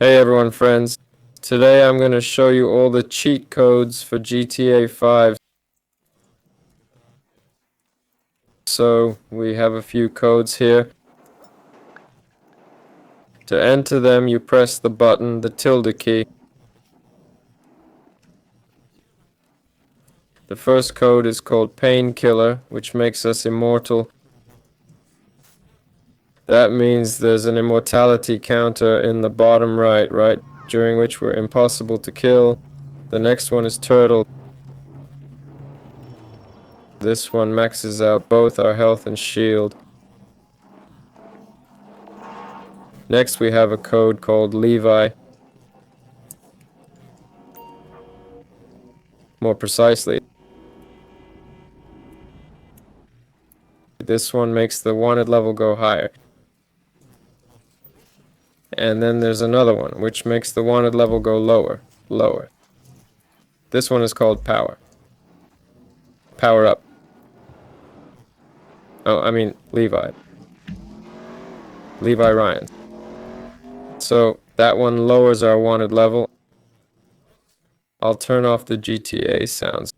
Hey everyone, friends. Today I'm going to show you all the cheat codes for GTA 5. So we have a few codes here. To enter them, you press the button, the tilde key. The first code is called Painkiller, which makes us immortal. That means there's an immortality counter in the bottom right, during which we're impossible to kill. The next one is Turtle. This one maxes out both our health and shield. Next we have a code called Levi. More precisely, this one makes the wanted level go higher. And then there's another one, which makes the wanted level go lower. This one is called Power. Power up. Oh, I mean Levi. Levi Ryan. So that one lowers our wanted level. I'll turn off the GTA sounds.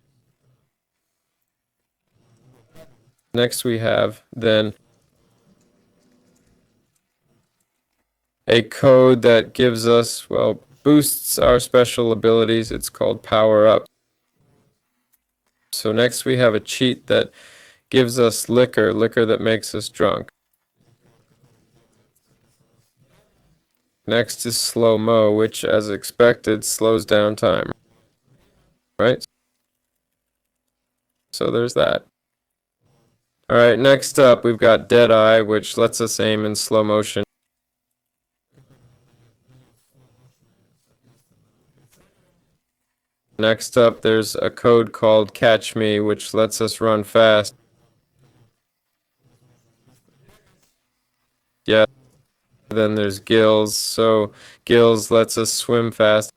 Next we have then a code that gives us, well, boosts our special abilities. It's called Power Up. So next we have a cheat that gives us liquor that makes us drunk. Next is slow-mo, which, as expected, slows down time. Right? So there's that. Alright, next up we've got Deadeye, which lets us aim in slow motion. Next up there's a code called Catch Me, which lets us run fast. Yeah. Then there's Gills, so Gills lets us swim fast.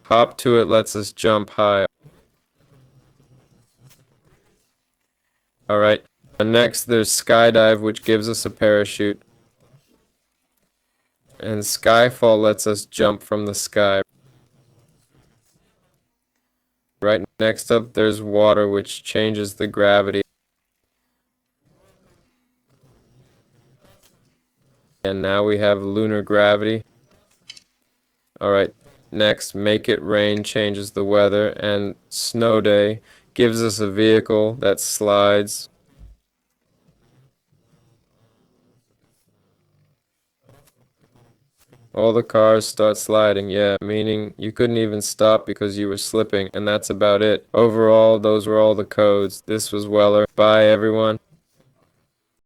Hop to it lets us jump high. Alright, and next there's Skydive, which gives us a parachute. And Skyfall lets us jump from the sky. Right next up there's Water, which changes the gravity. And now we have Lunar Gravity. Alright, next Make It Rain changes the weather, and Snow Day gives us a vehicle that slides. All the cars start sliding, yeah, meaning you couldn't even stop because you were slipping, and that's about it. Overall, those were all the codes. This was Weller. Bye, everyone.